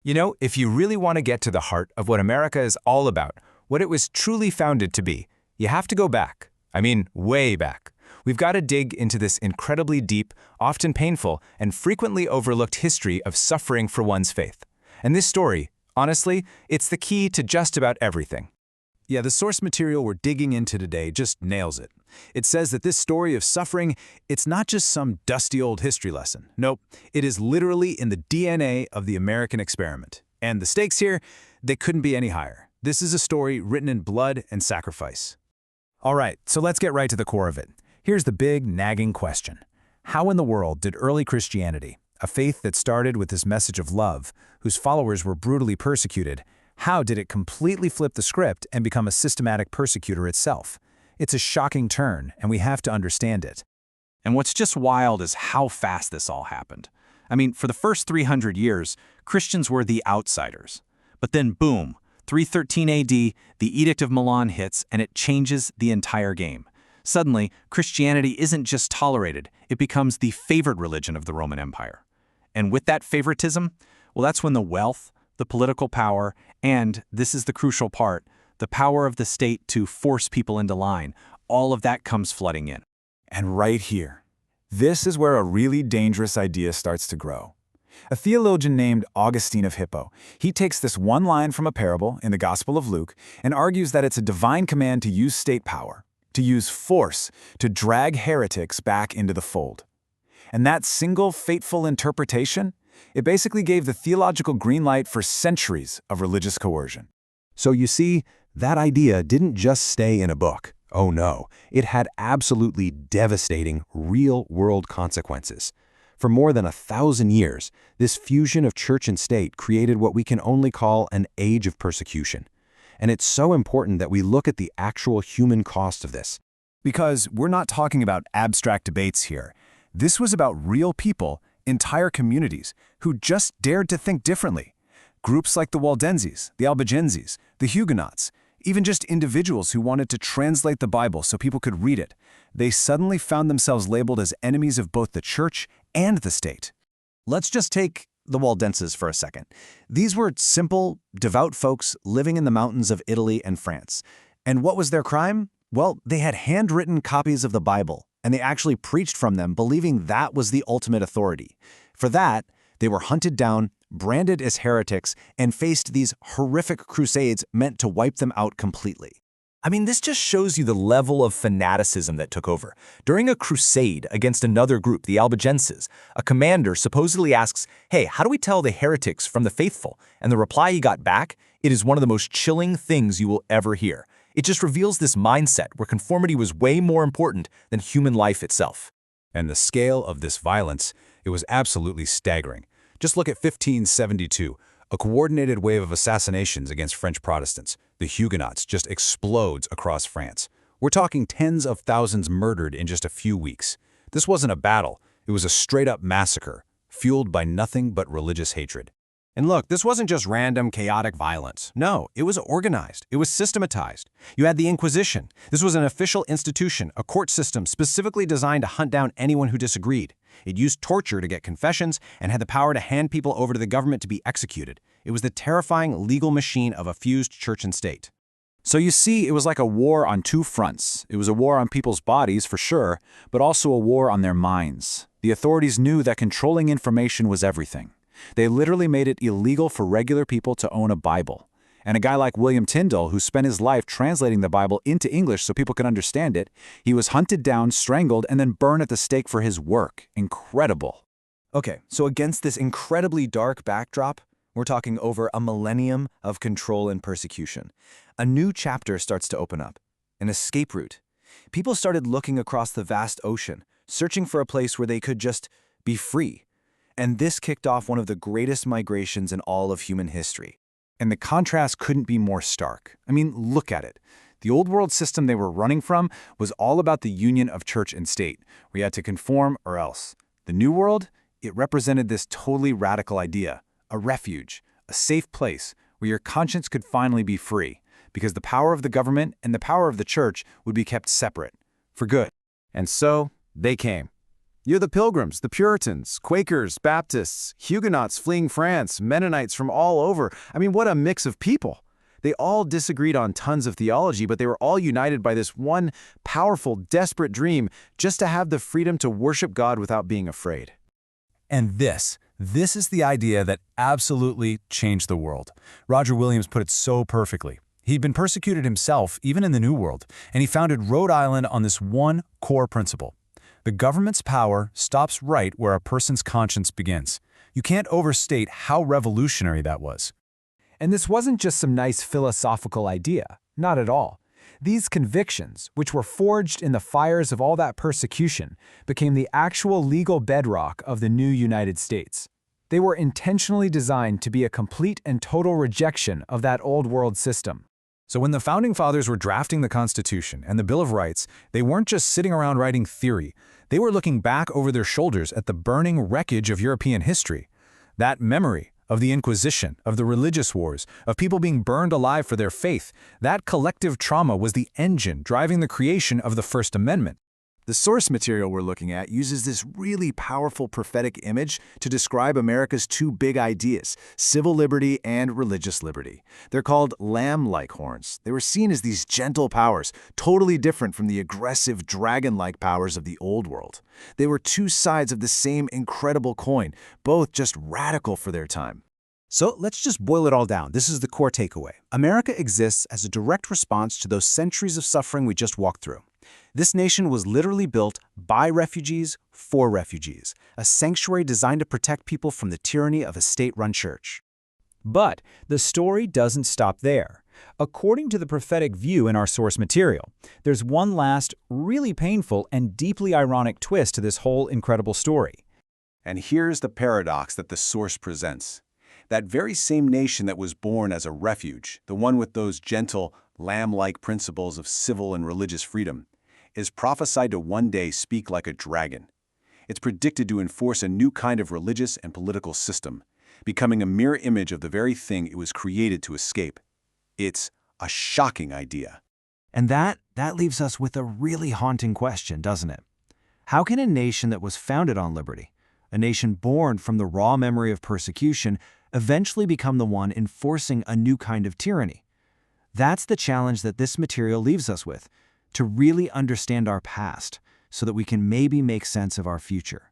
You know, if you really want to get to the heart of what America is all about, what it was truly founded to be, you have to go back. I mean, way back. We've got to dig into this incredibly deep, often painful, and frequently overlooked history of suffering for one's faith. And this story, honestly, it's the key to just about everything. Yeah, the source material we're digging into today just nails it. It says that this story of suffering, it's not just some dusty old history lesson. Nope, it is literally in the DNA of the American experiment. And the stakes here, they couldn't be any higher. This is a story written in blood and sacrifice. All right, so let's get right to the core of it. Here's the big, nagging question. How in the world did early Christianity, a faith that started with this message of love, whose followers were brutally persecuted, how did it completely flip the script and become a systematic persecutor itself? It's a shocking turn, and we have to understand it. And what's just wild is how fast this all happened. I mean, for the first 300 years, Christians were the outsiders. But then boom, 313 AD, the Edict of Milan hits, and it changes the entire game. Suddenly, Christianity isn't just tolerated, it becomes the favored religion of the Roman Empire. And with that favoritism, well, that's when the wealth, the political power, and, this is the crucial part, the power of the state to force people into line, all of that comes flooding in. And right here, this is where a really dangerous idea starts to grow. A theologian named Augustine of Hippo, he takes this one line from a parable in the Gospel of Luke and argues that it's a divine command to use state power, to use force, to drag heretics back into the fold. And that single fateful interpretation, it basically gave the theological green light for centuries of religious coercion. So you see, that idea didn't just stay in a book. Oh no, it had absolutely devastating, real-world consequences. For more than 1,000 years, this fusion of church and state created what we can only call an age of persecution. And it's so important that we look at the actual human cost of this. Because we're not talking about abstract debates here. This was about real people, entire communities, who just dared to think differently. Groups like the Waldenses, the Albigenses, the Huguenots, even just individuals who wanted to translate the Bible so people could read it, they suddenly found themselves labeled as enemies of both the church and the state. Let's just take the Waldenses for a second. These were simple, devout folks living in the mountains of Italy and France. And what was their crime? Well, they had handwritten copies of the Bible, and they actually preached from them, believing that was the ultimate authority. For that, they were hunted down, branded as heretics, and faced these horrific crusades meant to wipe them out completely. I mean, this just shows you the level of fanaticism that took over. During a crusade against another group, the Albigenses, a commander supposedly asks, "Hey, how do we tell the heretics from the faithful?" And the reply he got back, "It is one of the most chilling things you will ever hear." It just reveals this mindset where conformity was way more important than human life itself. And the scale of this violence, it was absolutely staggering. Just look at 1572, a coordinated wave of assassinations against French Protestants. The Huguenots just explodes across France. We're talking tens of thousands murdered in just a few weeks. This wasn't a battle, it was a straight-up massacre, fueled by nothing but religious hatred. And look, this wasn't just random, chaotic violence. No, it was organized. It was systematized. You had the Inquisition. This was an official institution, a court system specifically designed to hunt down anyone who disagreed. It used torture to get confessions and had the power to hand people over to the government to be executed. It was the terrifying legal machine of a fused church and state. So you see, it was like a war on two fronts. It was a war on people's bodies, for sure, but also a war on their minds. The authorities knew that controlling information was everything. They literally made it illegal for regular people to own a Bible. And a guy like William Tyndale, who spent his life translating the Bible into English so people could understand it, he was hunted down, strangled, and then burned at the stake for his work. Incredible. Okay, so against this incredibly dark backdrop, we're talking over a millennium of control and persecution. A new chapter starts to open up, an escape route. People started looking across the vast ocean, searching for a place where they could just be free. And this kicked off one of the greatest migrations in all of human history. And the contrast couldn't be more stark. I mean, look at it. The old world system they were running from was all about the union of church and state, where you had to conform or else. The new world, it represented this totally radical idea, a refuge, a safe place where your conscience could finally be free, because the power of the government and the power of the church would be kept separate, for good. And so, they came. You're the Pilgrims, the Puritans, Quakers, Baptists, Huguenots fleeing France, Mennonites from all over. I mean, what a mix of people. They all disagreed on tons of theology, but they were all united by this one powerful, desperate dream just to have the freedom to worship God without being afraid. And this is the idea that absolutely changed the world. Roger Williams put it so perfectly. He'd been persecuted himself, even in the New World, and he founded Rhode Island on this one core principle. The government's power stops right where a person's conscience begins. You can't overstate how revolutionary that was. And this wasn't just some nice philosophical idea. Not at all. These convictions, which were forged in the fires of all that persecution, became the actual legal bedrock of the new United States. They were intentionally designed to be a complete and total rejection of that old world system. So when the Founding Fathers were drafting the Constitution and the Bill of Rights, they weren't just sitting around writing theory. They were looking back over their shoulders at the burning wreckage of European history. That memory of the Inquisition, of the religious wars, of people being burned alive for their faith, that collective trauma was the engine driving the creation of the First Amendment. The source material we're looking at uses this really powerful prophetic image to describe America's two big ideas, civil liberty and religious liberty. They're called lamb-like horns. They were seen as these gentle powers, totally different from the aggressive dragon-like powers of the old world. They were two sides of the same incredible coin, both just radical for their time. So let's just boil it all down. This is the core takeaway. America exists as a direct response to those centuries of suffering we just walked through. This nation was literally built by refugees for refugees, a sanctuary designed to protect people from the tyranny of a state-run church. But the story doesn't stop there. According to the prophetic view in our source material, there's one last, really painful and deeply ironic twist to this whole incredible story. And here's the paradox that the source presents. That very same nation that was born as a refuge, the one with those gentle, lamb-like principles of civil and religious freedom, is prophesied to one day speak like a dragon. It's predicted to enforce a new kind of religious and political system, becoming a mirror image of the very thing it was created to escape. It's a shocking idea. And that leaves us with a really haunting question, doesn't it? How can a nation that was founded on liberty, a nation born from the raw memory of persecution, eventually become the one enforcing a new kind of tyranny? That's the challenge that this material leaves us with, to really understand our past so that we can maybe make sense of our future.